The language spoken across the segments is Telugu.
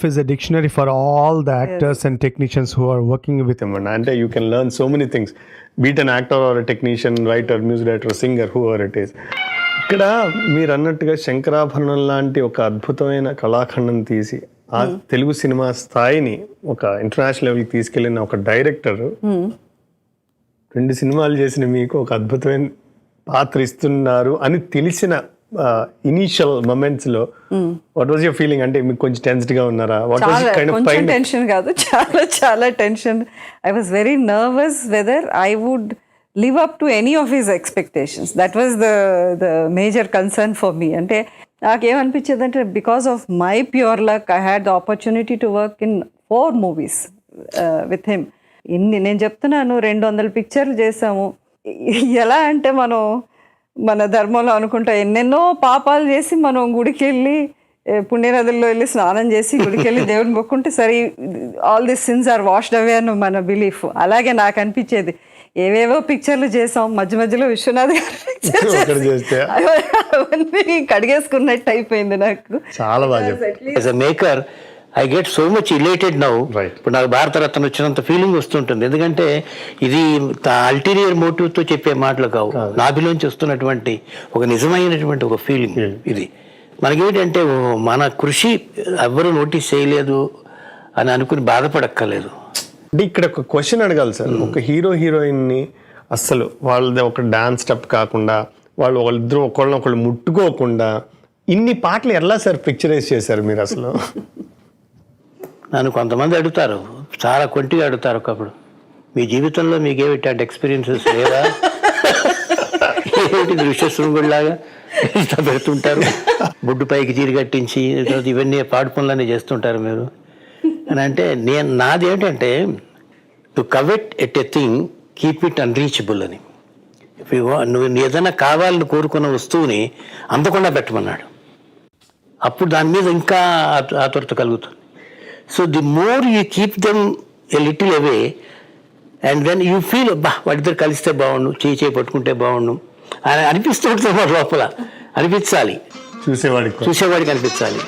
is a dictionary for all the actors and technicians who are working with him. And you can learn so many things. Be it an actor or a technician, writer, music director, singer, whoever it is. ఇక్కడ మీరు అన్నట్టుగా శంకరాభరణం లాంటి ఒక అద్భుతమైన కళాఖండం తీసి ఆ తెలుగు సినిమా స్థాయిని ఒక ఇంటర్నేషనల్ లెవెల్కి తీసుకెళ్లిన ఒక డైరెక్టర్ 2 సినిమాలు చేసిన మీకు ఒక అద్భుతమైన పాత్ర ఇస్తున్నారు అని తెలిసిన ఇనిషియల్ మొమెంట్స్ లో వాట్ వాజ్ యువర్ ఫీలింగ్? అంటే మీకు కొంచెం టెన్స్డ్ గా ఉన్నారా? వాట్ వాజ్ కైండ్ ఆఫ్ కొంచెం టెన్షన్ కాదు, చాలా tension. I was very nervous whether I would live up to any of his expectations. That was the major concern for me. అంటే నాకేమనిపించేది అంటే because of my pure luck I had the opportunity to work in 4 movies with him. నేను చెప్తున్నాను 200 పిక్చర్లు చేసాము. ఎలా అంటే మనం మన ధర్మంలో అనుకుంటా ఎన్నెన్నో పాపాలు చేసి మనం గుడికి వెళ్ళి పుణ్యనదుల్లో వెళ్ళి స్నానం చేసి గుడికి వెళ్ళి దేవుడిని మొక్కుంటే సరే all this sins are washed away అని మన బిలీఫ్. అలాగే నాకు అనిపించేది ఏవేవో పిక్చర్లు చేసాం, మధ్య మధ్యలో విశ్వనాథ్ అవన్నీ కడిగేసుకున్నట్టు అయిపోయింది నాకు. చాలా బాగా. As a maker I get so much elated now. ఇప్పుడు నాకు భారతరత్న వచ్చినంత ఫీలింగ్ వస్తుంటుంది. ఎందుకంటే ఇది అల్టీరియర్ మోటివ్తో చెప్పే మాటలు కావు, నాభిలోంచి వస్తున్నటువంటి ఒక నిజమైనటువంటి ఒక ఫీలింగ్ ఇది. మనకేంటంటే మన కృషి ఎవ్వరూ నోటీస్ చేయలేదు అని అనుకుని బాధపడక్కర్లేదు. అంటే ఇక్కడ ఒక క్వశ్చన్ అడగాలి సార్. ఒక హీరో హీరోయిన్ ని అస్సలు వాళ్ళది ఒక డాన్స్ స్టెప్ కాకుండా వాళ్ళిద్దరూ ఒకళ్ళనొకళ్ళు ముట్టుకోకుండా ఇన్ని పాటలు ఎలా సార్ పిక్చరైజ్ చేశారు మీరు? అసలు నన్ను కొంతమంది అడుగుతారు, చాలా కొంటిగా అడుగుతారు ఒకప్పుడు, మీ జీవితంలో మీకేమిటి అంటే ఎక్స్పీరియన్సెస్ లేదా, ఏమిటి దృశ్యశృంగుడిలాగా ఇట్లా పెడుతుంటారు, బొడ్డు పైకి చీర కట్టించి ఇవన్నీ పాడు పనులన్నీ చేస్తుంటారు మీరు అని. అంటే నాది ఏంటంటే to covet at a thing keep it unreachable అని. నువ్వు ఏదైనా కావాలని కోరుకున్న వస్తువుని అందకుండా పెట్టమన్నాడు. అప్పుడు దాని మీద ఇంకా ఆతురత కలుగుతుంది. So the more you keep them a little away and then you feel వాటిద్దరు కలిస్తే బాగుండు, చేయి పట్టుకుంటే బాగుండు అని అనిపిస్తుంటుంది లోపల. అనిపించాలి, చూసేవాడికి అనిపించాలి.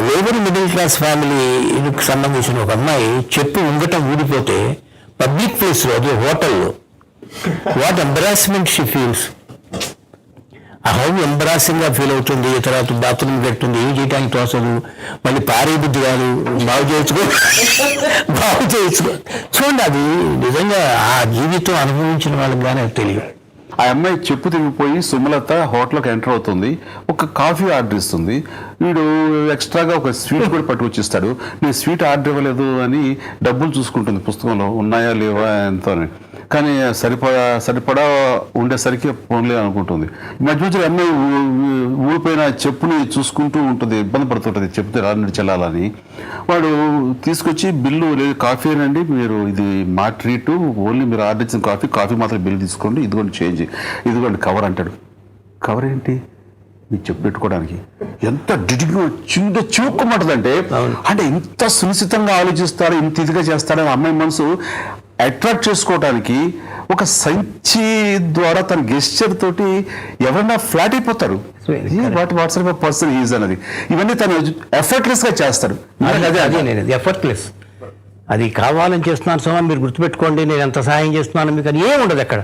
లేబర్ మిడిల్ క్లాస్ ఫ్యామిలీకి సంబంధించిన ఒక అమ్మాయి చెప్పు ఉంగటం ఊడిపోతే పబ్లిక్ ప్లేస్లో, అది హోటల్లో, what embarrassment she feels, how ఎంబరాసింగ్గా ఫీల్ అవుతుంది. తర్వాత బాత్రూమ్ పెడుతుంది, ఏం చేయడానికి తోసదు, మళ్ళీ పారే బుద్ధి కాదు, బాగు చేసుకో. చూడండి, అది నిజంగా ఆ జీవితం అనుభవించిన వాళ్ళకి కానీ అది తెలియదు. ఆ అమ్మాయి చెప్పు తిరిగిపోయి సుమలత హోటల్కి ఎంటర్ అవుతుంది, ఒక కాఫీ ఆర్డర్ ఇస్తుంది. వీడు ఎక్స్ట్రాగా ఒక స్వీట్ కూడా పట్టుకొచ్చిస్తాడు. నేను స్వీట్ ఆర్డర్ ఇవ్వలేదు అని డబ్బులు చూసుకుంటుంది పుస్తకంలో ఉన్నాయా లేవా ఎంతో అని. కానీ సరిపడా ఉండేసరికి ఫోన్లే అనుకుంటుంది. మధ్య మధ్యలో అమ్మాయి ఊడిపోయిన చెప్పుని చూసుకుంటూ ఉంటుంది, ఇబ్బంది పడుతుంటుంది, చెప్తే రాని చెల్లాలని. వాడు తీసుకొచ్చి బిల్లు లేదు, కాఫీ అనండి మీరు, ఇది మా ట్రీటు, ఓన్లీ మీరు ఆర్డర్ ఇచ్చిన కాఫీ మాత్రం బిల్లు తీసుకోండి, ఇదిగోండి చేంజ్, ఇదిగోండి కవర్ అంటాడు. కవర్ ఏంటి? మీకు చెప్పు పెట్టుకోవడానికి. ఎంత డిటిగా చూక్కుమంటుందంటే, అంటే ఇంత సునిశ్చితంగా ఆలోచిస్తాడు, ఇంత ఇదిగా చేస్తాడని అమ్మాయి మనసు అట్రాక్ట్ చేసుకోవడానికి ఒక సంచి ద్వారా తన గెస్చర్ తోటి ఎవరైనా ఫ్లాట్ అయిపోతారు. వాట్సాప్ పర్సన్ ఈజ్ అన్నది ఇవన్నీ తను ఎఫర్ట్లెస్ గా చేస్తాడు. ఎఫర్ట్లెస్, అది కావాలని చేస్తున్నాను సో మీరు గుర్తుపెట్టుకోండి, నేను ఎంత సహాయం చేస్తున్నాను మీకు అని ఏముండదు అక్కడ.